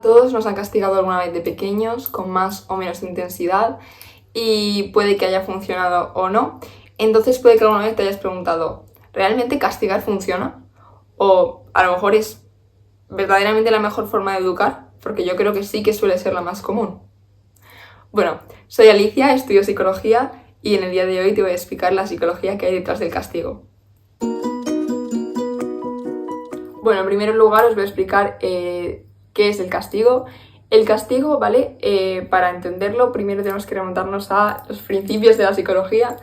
Todos nos han castigado alguna vez de pequeños, con más o menos intensidad, y puede que haya funcionado o no. Entonces puede que alguna vez te hayas preguntado, ¿realmente castigar funciona? O a lo mejor es verdaderamente la mejor forma de educar, porque yo creo que sí que suele ser la más común. Bueno, soy Alicia, estudio psicología y en el día de hoy te voy a explicar la psicología que hay detrás del castigo. Bueno, en primer lugar os voy a explicar qué es el castigo. El castigo, ¿vale? Para entenderlo, primero tenemos que remontarnos a los principios de la psicología.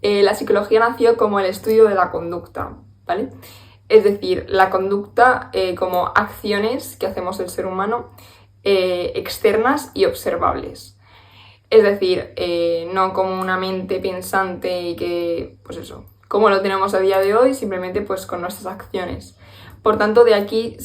La psicología nació como el estudio de la conducta, ¿vale? Es decir, la conducta como acciones que hacemos el ser humano externas y observables. Es decir, no como una mente pensante y que, pues eso, como lo tenemos a día de hoy, simplemente pues con nuestras acciones. Por tanto, de aquí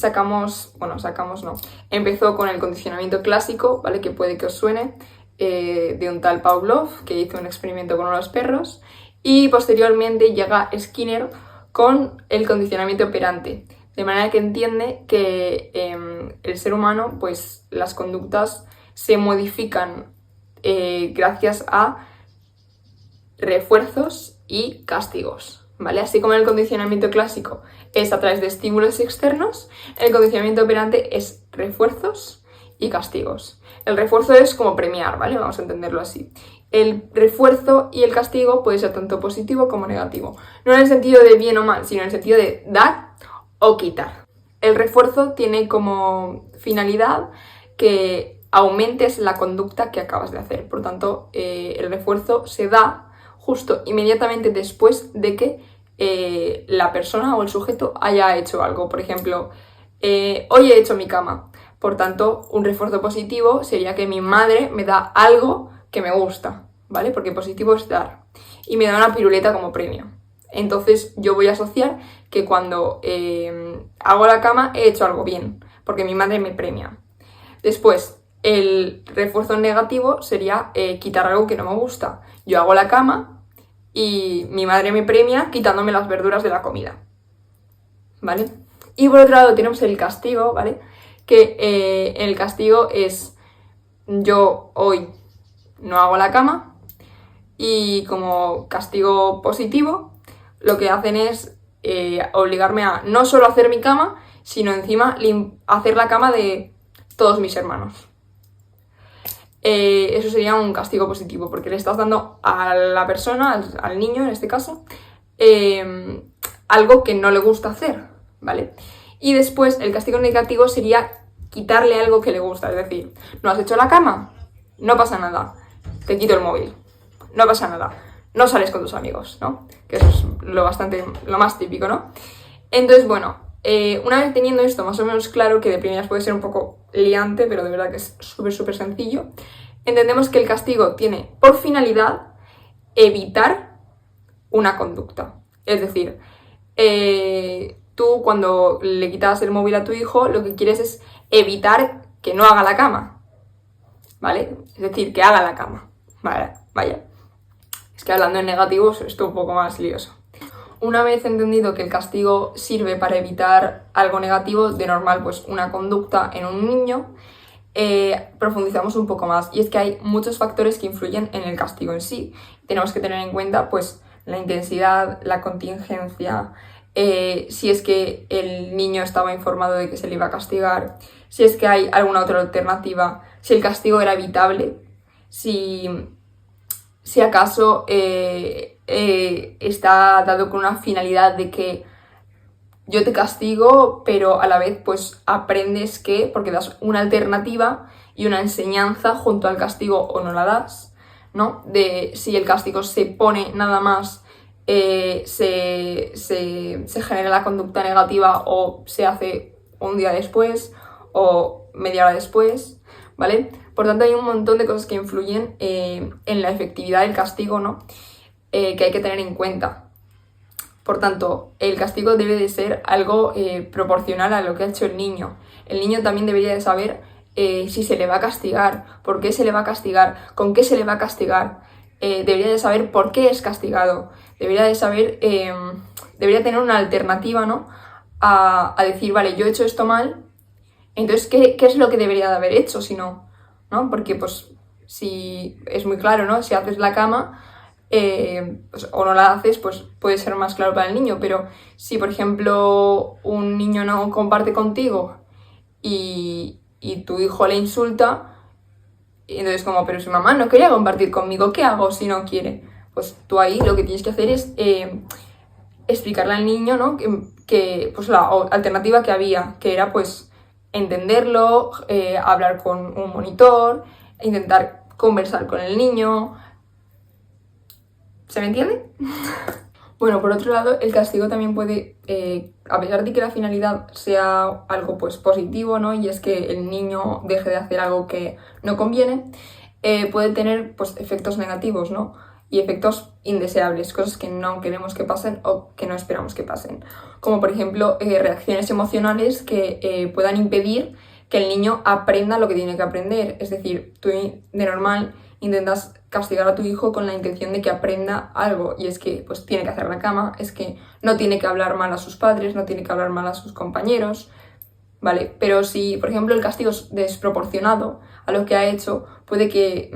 empezó con el condicionamiento clásico, ¿vale? Que puede que os suene, de un tal Pavlov, que hizo un experimento con unos perros, y posteriormente llega Skinner con el condicionamiento operante, de manera que entiende que el ser humano, pues las conductas se modifican gracias a refuerzos y castigos, ¿vale? Así como el condicionamiento clásico es a través de estímulos externos, el condicionamiento operante es refuerzos y castigos. El refuerzo es como premiar, ¿vale? Vamos a entenderlo así. El refuerzo y el castigo puede ser tanto positivo como negativo. No en el sentido de bien o mal, sino en el sentido de dar o quitar. El refuerzo tiene como finalidad que aumentes la conducta que acabas de hacer. Por tanto, el refuerzo se da justo inmediatamente después de que la persona o el sujeto haya hecho algo. Por ejemplo, hoy he hecho mi cama. Por tanto, un refuerzo positivo sería que mi madre me da algo que me gusta, ¿vale? Porque positivo es dar. Y me da una piruleta como premio. Entonces yo voy a asociar que cuando hago la cama he hecho algo bien, porque mi madre me premia. Después, el refuerzo negativo sería quitar algo que no me gusta. Yo hago la cama y mi madre me premia quitándome las verduras de la comida, ¿vale? Y por otro lado tenemos el castigo, ¿vale? Que el castigo es yo hoy no hago la cama y como castigo positivo lo que hacen es obligarme a no solo hacer mi cama, sino encima hacer la cama de todos mis hermanos. Eso sería un castigo positivo, porque le estás dando a la persona, al niño en este caso, algo que no le gusta hacer, ¿vale? Y después el castigo negativo sería quitarle algo que le gusta, es decir, ¿no has hecho la cama? No pasa nada, te quito el móvil, no pasa nada, no sales con tus amigos, ¿no? Que eso es lo más típico, ¿no? Entonces, bueno, una vez teniendo esto más o menos claro, que de primeras puede ser un poco liante, pero de verdad que es súper sencillo, entendemos que el castigo tiene por finalidad evitar una conducta. Es decir, tú cuando le quitas el móvil a tu hijo, lo que quieres es evitar que no haga la cama, ¿vale? Es decir, que haga la cama, ¿vale? Vaya. Es que hablando en negativo esto es un poco más lioso. Una vez entendido que el castigo sirve para evitar algo negativo, de normal pues una conducta en un niño, profundizamos un poco más. Y es que hay muchos factores que influyen en el castigo en sí. Tenemos que tener en cuenta pues la intensidad, la contingencia, si es que el niño estaba informado de que se le iba a castigar, si es que hay alguna otra alternativa, si el castigo era evitable, si acaso está dado con una finalidad de que yo te castigo, pero a la vez pues aprendes porque das una alternativa y una enseñanza junto al castigo o no la das, ¿no? De si el castigo se pone nada más, se genera la conducta negativa o se hace un día después o media hora después, ¿vale? Por tanto, hay un montón de cosas que influyen en la efectividad del castigo, ¿no? Que hay que tener en cuenta. Por tanto, el castigo debe de ser algo proporcional a lo que ha hecho el niño. El niño también debería de saber si se le va a castigar, por qué se le va a castigar, con qué se le va a castigar. Debería de saber por qué es castigado. Debería de saber, debería tener una alternativa, ¿no? A decir, vale, yo he hecho esto mal, Entonces, ¿qué es lo que debería de haber hecho si no? ¿No? Porque, pues, si es muy claro, ¿no? Si haces la cama pues, o no la haces, pues puede ser más claro para el niño, pero si, por ejemplo, un niño no comparte contigo y tu hijo le insulta, y entonces como, pero su mamá no quería compartir conmigo, ¿qué hago si no quiere? Pues tú ahí lo que tienes que hacer es explicarle al niño, ¿no? Que pues la alternativa que había, que era pues entenderlo, hablar con un monitor, intentar conversar con el niño. ¿Se me entiende? Bueno, por otro lado, el castigo también puede, a pesar de que la finalidad sea algo pues positivo, ¿no? Y es que el niño deje de hacer algo que no conviene, puede tener pues efectos negativos, ¿no? Y efectos indeseables, cosas que no queremos que pasen o que no esperamos que pasen. Como por ejemplo, reacciones emocionales que puedan impedir que el niño aprenda lo que tiene que aprender. Es decir, tú de normal intentas castigar a tu hijo con la intención de que aprenda algo, y es que pues tiene que hacer la cama, es que no tiene que hablar mal a sus padres, no tiene que hablar mal a sus compañeros, ¿vale? Pero si, por ejemplo, el castigo es desproporcionado a lo que ha hecho, puede que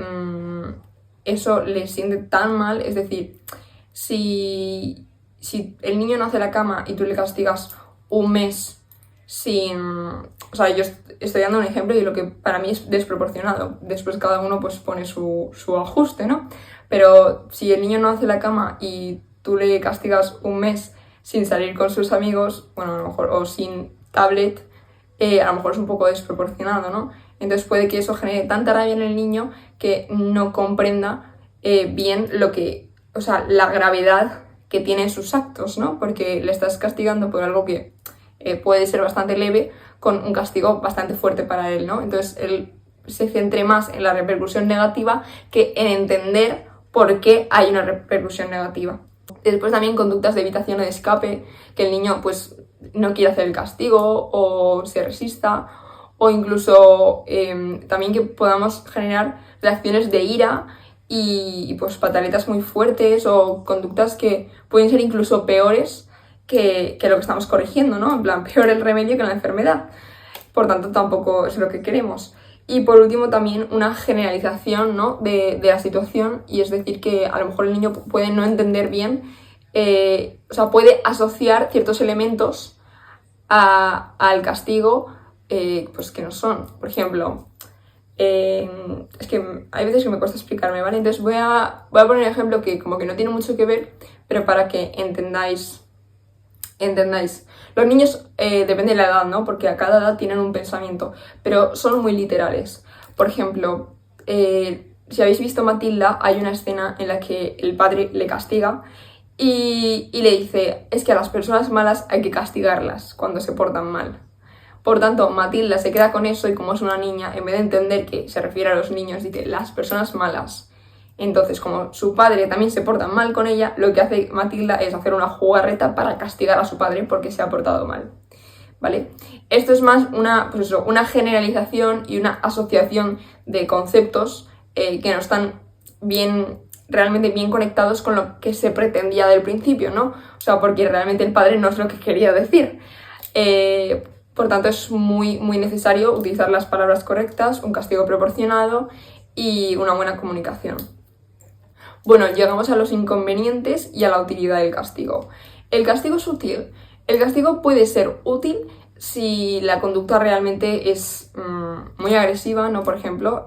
eso le siente tan mal. Es decir, si el niño no hace la cama y tú le castigas un mes sin... O sea, yo estoy dando un ejemplo y lo que para mí es desproporcionado. Después cada uno pues pone su ajuste, ¿no? Pero si el niño no hace la cama y tú le castigas un mes sin salir con sus amigos, bueno, a lo mejor, o sin tablet, a lo mejor es un poco desproporcionado, ¿no? Entonces puede que eso genere tanta rabia en el niño que no comprenda bien lo que... O sea, la gravedad que tienen sus actos, ¿no? Porque le estás castigando por algo que puede ser bastante leve, con un castigo bastante fuerte para él, ¿no? Entonces él se centre más en la repercusión negativa que en entender por qué hay una repercusión negativa. Después también conductas de evitación o de escape, que el niño pues no quiere hacer el castigo o se resista, o incluso también que podamos generar reacciones de ira y pues pataletas muy fuertes o conductas que pueden ser incluso peores que lo que estamos corrigiendo, ¿no? En plan, peor el remedio que la enfermedad. Por tanto, tampoco es lo que queremos. Y por último, también una generalización, ¿no? de la situación, y es decir, que a lo mejor el niño puede no entender bien, o sea, puede asociar ciertos elementos al castigo, pues que no son. Por ejemplo, es que hay veces que me cuesta explicarme, ¿vale? Entonces voy a poner un ejemplo que como que no tiene mucho que ver, pero para que entendáis. Los niños, depende de la edad, ¿no? Porque a cada edad tienen un pensamiento, pero son muy literales. Por ejemplo, si habéis visto Matilda, hay una escena en la que el padre le castiga y le dice, es que a las personas malas hay que castigarlas cuando se portan mal. Por tanto, Matilda se queda con eso y como es una niña, en vez de entender que se refiere a los niños, dice las personas malas. Entonces, como su padre también se porta mal con ella, lo que hace Matilda es hacer una jugarreta para castigar a su padre porque se ha portado mal, ¿vale? Esto es más una generalización y una asociación de conceptos que no están realmente bien conectados con lo que se pretendía del principio, ¿no? O sea, porque realmente el padre no es lo que quería decir. Por tanto, es muy, muy necesario utilizar las palabras correctas, un castigo proporcionado y una buena comunicación. Bueno, llegamos a los inconvenientes y a la utilidad del castigo. El castigo es útil. El castigo puede ser útil si la conducta realmente es muy agresiva, ¿no? Por ejemplo,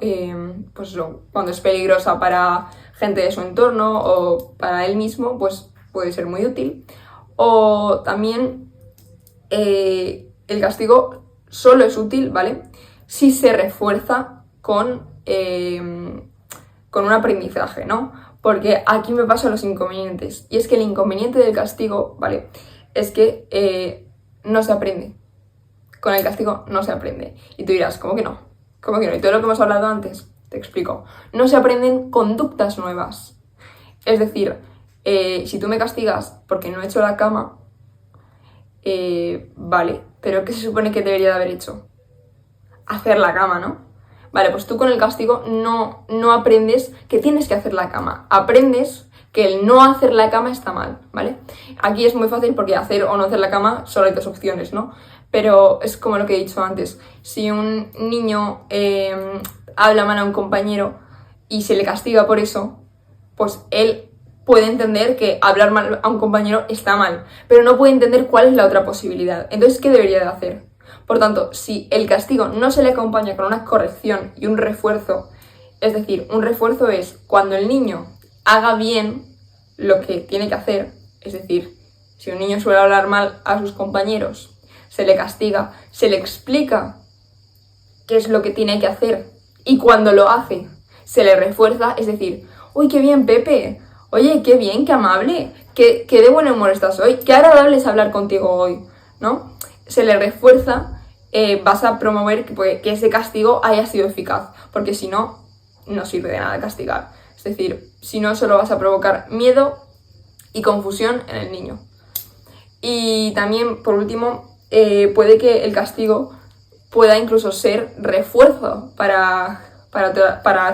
pues cuando es peligrosa para gente de su entorno o para él mismo, pues puede ser muy útil. O también el castigo solo es útil, ¿vale? Si se refuerza con un aprendizaje, ¿no? Porque aquí me paso a los inconvenientes. Y es que el inconveniente del castigo, ¿vale? Es que no se aprende. Con el castigo no se aprende. Y tú dirás, ¿cómo que no? ¿Cómo que no? Y todo lo que hemos hablado antes, te explico. No se aprenden conductas nuevas. Es decir, si tú me castigas porque no he hecho la cama, vale, pero ¿qué se supone que debería de haber hecho? Hacer la cama, ¿no? Vale, pues tú con el castigo no aprendes que tienes que hacer la cama. Aprendes que el no hacer la cama está mal, ¿vale? Aquí es muy fácil porque hacer o no hacer la cama solo hay dos opciones, ¿no? pero es como lo que he dicho antes. Si un niño habla mal a un compañero y se le castiga por eso, pues él puede entender que hablar mal a un compañero está mal, pero no puede entender cuál es la otra posibilidad. Entonces, ¿qué debería de hacer? Por tanto, si el castigo no se le acompaña con una corrección y un refuerzo, es decir, un refuerzo es cuando el niño haga bien lo que tiene que hacer, es decir, si un niño suele hablar mal a sus compañeros, se le castiga, se le explica qué es lo que tiene que hacer y cuando lo hace, se le refuerza, es decir, uy, qué bien, Pepe, oye, qué bien, qué amable, qué de buen humor estás hoy, qué agradable es hablar contigo hoy, ¿no? Se le refuerza, vas a promover que ese castigo haya sido eficaz, porque si no, no sirve de nada castigar. Es decir, si no, solo vas a provocar miedo y confusión en el niño. Y también, por último, puede que el castigo pueda incluso ser refuerzo para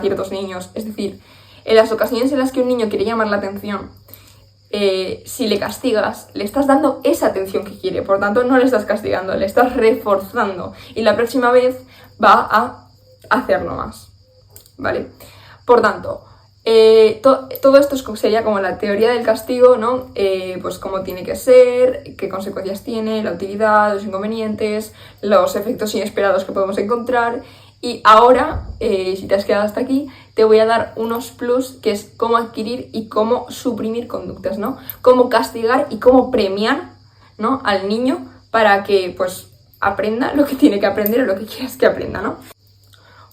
ciertos niños. Es decir, en las ocasiones en las que un niño quiere llamar la atención, si le castigas, le estás dando esa atención que quiere. Por tanto, no le estás castigando, le estás reforzando. Y la próxima vez va a hacerlo más, ¿vale? Por tanto, todo esto sería como la teoría del castigo, ¿no? Pues cómo tiene que ser, qué consecuencias tiene, la utilidad, los inconvenientes, los efectos inesperados que podemos encontrar. Y ahora, si te has quedado hasta aquí, te voy a dar unos plus, que es cómo adquirir y cómo suprimir conductas, ¿no? Cómo castigar y cómo premiar, ¿no?, al niño para que, pues, aprenda lo que tiene que aprender o lo que quieras que aprenda, ¿no?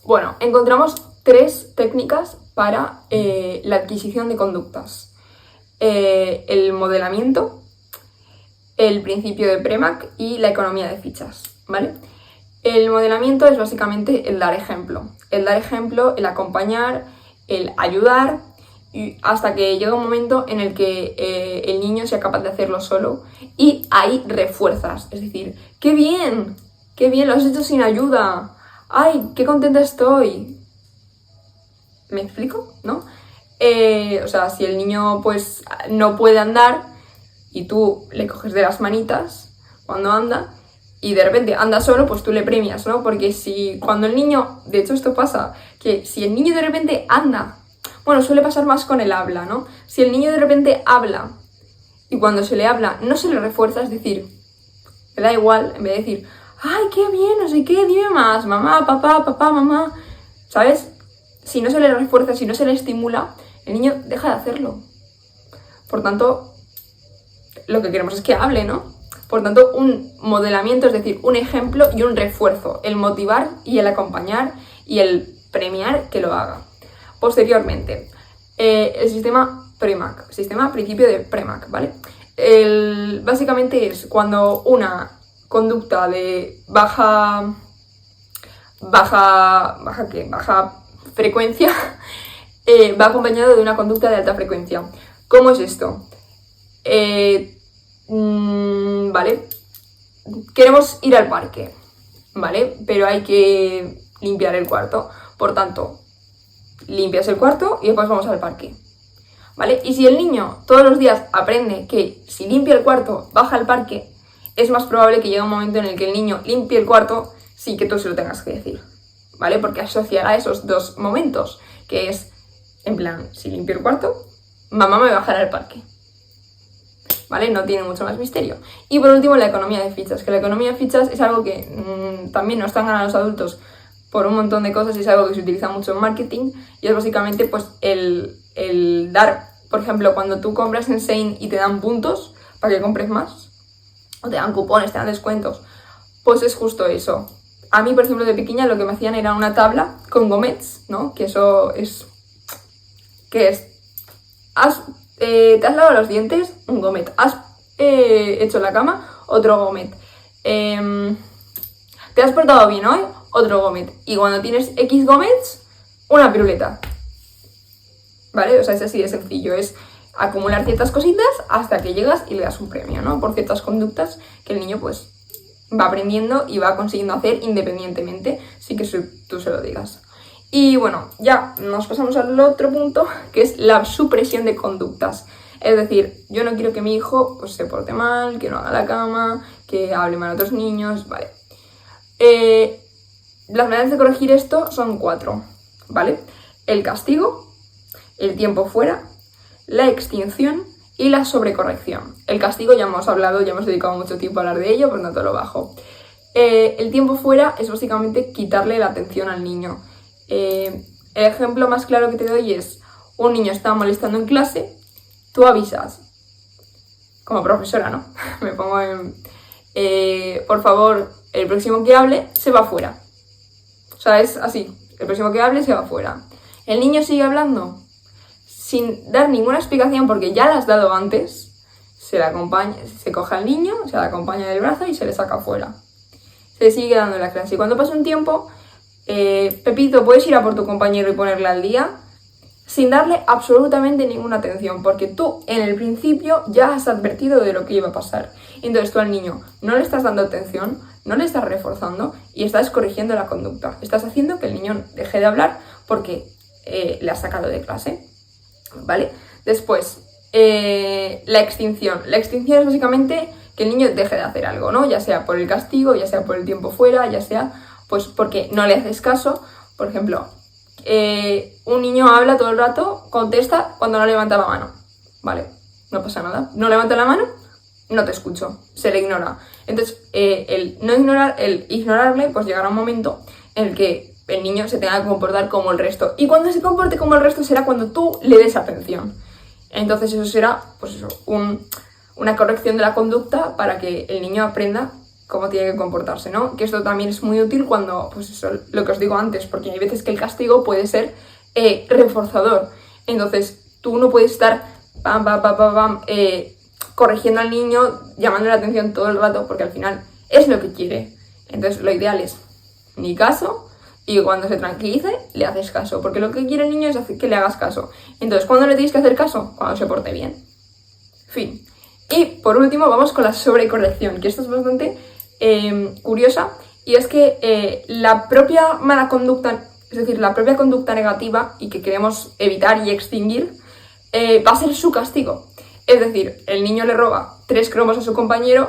Bueno, encontramos 3 técnicas para la adquisición de conductas. El modelamiento, el principio de Premack y la economía de fichas, ¿vale? El modelamiento es básicamente el dar ejemplo, el acompañar, el ayudar, y hasta que llega un momento en el que el niño sea capaz de hacerlo solo y ahí refuerzas, es decir, ¡qué bien! ¡Qué bien! Lo has hecho sin ayuda. ¡Ay, qué contenta estoy! ¿Me explico? ¿No? O sea, si el niño pues no puede andar y tú le coges de las manitas cuando anda y de repente anda solo, pues tú le premias, ¿no? Porque cuando el niño, de hecho esto pasa, que si el niño de repente anda, bueno, suele pasar más con el habla, ¿no? Si el niño de repente habla y cuando se le habla no se le refuerza, es decir, le da igual, en vez de decir, ¡ay, qué bien! No sé qué, dime más, mamá, papá, mamá, ¿sabes? Si no se le refuerza, si no se le estimula, el niño deja de hacerlo. Por tanto, lo que queremos es que hable, ¿no? Por tanto, un modelamiento, es decir, un ejemplo y un refuerzo, el motivar y el acompañar y el premiar que lo haga. Posteriormente, el sistema Premack, sistema principio de Premack, ¿vale? Básicamente es cuando una conducta de baja frecuencia va acompañado de una conducta de alta frecuencia. ¿Cómo es esto? Vale, queremos ir al parque, ¿vale? Pero hay que limpiar el cuarto. Por tanto, limpias el cuarto y después vamos al parque, ¿vale? Y si el niño todos los días aprende que si limpia el cuarto, baja al parque, es más probable que llegue un momento en el que el niño limpie el cuarto sin que tú se lo tengas que decir, ¿vale? Porque asociará esos 2 momentos, que es, en plan, si limpio el cuarto, mamá me bajará al parque, ¿vale? No tiene mucho más misterio. Y por último, la economía de fichas, que la economía de fichas es algo que también nos están ganando los adultos por un montón de cosas y es algo que se utiliza mucho en marketing y es básicamente pues el dar, por ejemplo, cuando tú compras en Shein y te dan puntos para que compres más, o te dan cupones, te dan descuentos, pues es justo eso. A mí, por ejemplo, de pequeña lo que me hacían era una tabla con gomets, ¿no? Que eso es... ¿Qué es? ¿Te has lavado los dientes? Un gomet. ¿Has hecho la cama? Otro gomet. ¿Te has portado bien hoy? Otro gomet. Y cuando tienes X gomets, una piruleta. ¿Vale? O sea, es así de sencillo. Es acumular ciertas cositas hasta que llegas y le das un premio, ¿no? Por ciertas conductas que el niño, pues, va aprendiendo y va consiguiendo hacer independientemente sin que tú se lo digas. Y bueno, ya nos pasamos al otro punto, que es la supresión de conductas. Es decir, yo no quiero que mi hijo pues, se porte mal, que no haga la cama, que hable mal a otros niños, ¿vale? Las maneras de corregir esto son 4, ¿vale? El castigo, el tiempo fuera, la extinción y la sobrecorrección. El castigo ya hemos hablado, ya hemos dedicado mucho tiempo a hablar de ello, por lo tanto lo bajo. El tiempo fuera es básicamente quitarle la atención al niño. El ejemplo más claro que te doy es, un niño está molestando en clase, tú avisas, como profesora, ¿no? Me pongo en... por favor, el próximo que hable se va fuera. O sea, es así, el próximo que hable se va fuera. El niño sigue hablando sin dar ninguna explicación porque ya la has dado antes, se coge al niño, se le acompaña del brazo y se le saca fuera. Se sigue dando la clase. Y cuando pasa un tiempo, Pepito, ¿puedes ir a por tu compañero y ponerle al día? Sin darle absolutamente ninguna atención, porque tú en el principio ya has advertido de lo que iba a pasar. Entonces tú al niño no le estás dando atención, no le estás reforzando y estás corrigiendo la conducta. Estás haciendo que el niño deje de hablar porque le has sacado de clase, ¿vale? Después, la extinción. La extinción es básicamente que el niño deje de hacer algo, ¿no? Ya sea por el castigo, ya sea por el tiempo fuera, ya sea pues porque no le haces caso. Por ejemplo, un niño habla todo el rato, contesta cuando no levanta la mano, ¿vale? No pasa nada. No levanta la mano, no te escucho, se le ignora. Entonces, el ignorarle, pues llegará un momento en el que el niño se tenga que comportar como el resto. Y cuando se comporte como el resto será cuando tú le des atención. Entonces eso será, pues eso, una corrección de la conducta para que el niño aprenda cómo tiene que comportarse, ¿no? Que esto también es muy útil cuando, pues eso, lo que os digo antes, porque hay veces que el castigo puede ser reforzador. Entonces tú no puedes estar corrigiendo al niño, llamando la atención todo el rato, porque al final es lo que quiere. Entonces lo ideal es ni caso, y cuando se tranquilice le haces caso, porque lo que quiere el niño es que le hagas caso. Entonces, ¿cuándo le tienes que hacer caso? Cuando se porte bien. Fin. Y por último vamos con la sobrecorrección, que esto es bastante curiosa, y es que la propia mala conducta, es decir, la propia conducta negativa y que queremos evitar y extinguir, va a ser su castigo. Es decir, el niño le roba 3 cromos a su compañero,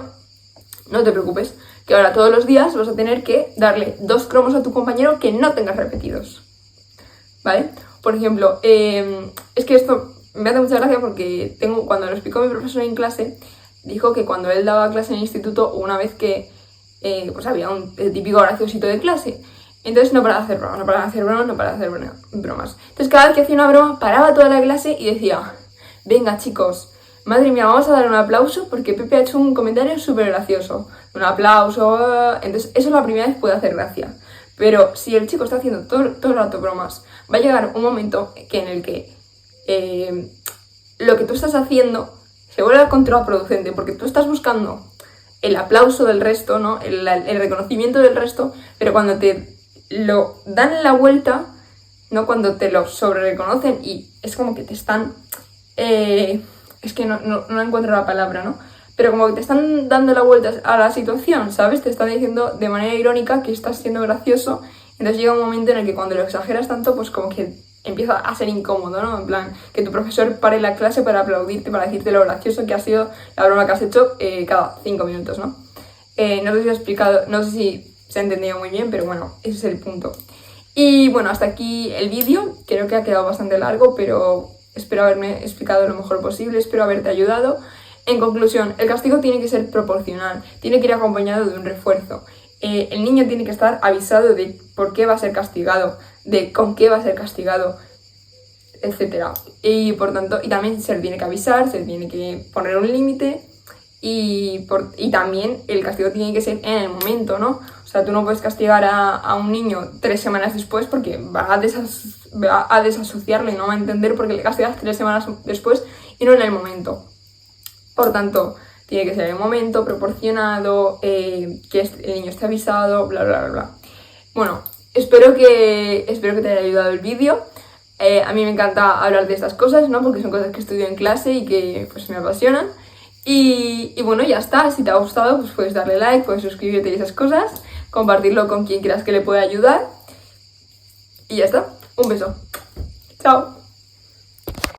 no te preocupes, que ahora todos los días vas a tener que darle 2 cromos a tu compañero que no tengas repetidos, ¿vale? Por ejemplo, es que esto me hace mucha gracia porque cuando lo explicó mi profesor en clase, dijo que cuando él daba clase en el instituto, una vez que pues había el típico graciosito de clase, entonces no paraba de hacer bromas, no paraba de hacer bromas, no paraba de hacer bromas. Entonces cada vez que hacía una broma, paraba toda la clase y decía, venga chicos, madre mía, vamos a dar un aplauso porque Pepe ha hecho un comentario súper gracioso. Un aplauso, entonces eso la primera vez puede hacer gracia. Pero si el chico está haciendo todo el rato bromas, va a llegar un momento en el que lo que tú estás haciendo se vuelve contraproducente, porque tú estás buscando el aplauso del resto, ¿no? El reconocimiento del resto, pero cuando te lo dan la vuelta, ¿no? Cuando te lo sobrereconocen y es como que te están... es que no encuentro la palabra, ¿no? Pero como que te están dando la vuelta a la situación, ¿sabes? Te están diciendo de manera irónica que estás siendo gracioso, entonces llega un momento en el que cuando lo exageras tanto, pues como que empieza a ser incómodo, ¿no? En plan, que tu profesor pare la clase para aplaudirte, para decirte lo gracioso que ha sido la broma que has hecho cada 5 minutos, ¿no? No sé si he explicado, no sé si se ha entendido muy bien, pero bueno, ese es el punto. Y bueno, hasta aquí el vídeo, creo que ha quedado bastante largo, pero espero haberme explicado lo mejor posible, espero haberte ayudado. En conclusión, el castigo tiene que ser proporcional, tiene que ir acompañado de un refuerzo. El niño tiene que estar avisado de por qué va a ser castigado, de con qué va a ser castigado, etc. Y por tanto, y también se le tiene que avisar, se le tiene que poner un límite y también el castigo tiene que ser en el momento, ¿no? O sea, tú no puedes castigar a un niño 3 semanas después porque va a desasociarlo y no va a entender por qué le castigas 3 semanas después y no en el momento. Por tanto, tiene que ser en el momento, proporcionado, que el niño esté avisado, bla, bla, bla, bla. Bueno, espero que te haya ayudado el vídeo. A mí me encanta hablar de estas cosas, ¿no? Porque son cosas que estudio en clase y que pues me apasionan. Y bueno, ya está. Si te ha gustado, pues puedes darle like, puedes suscribirte y esas cosas, compartirlo con quien creas que le pueda ayudar. Y ya está. Un beso. Chao.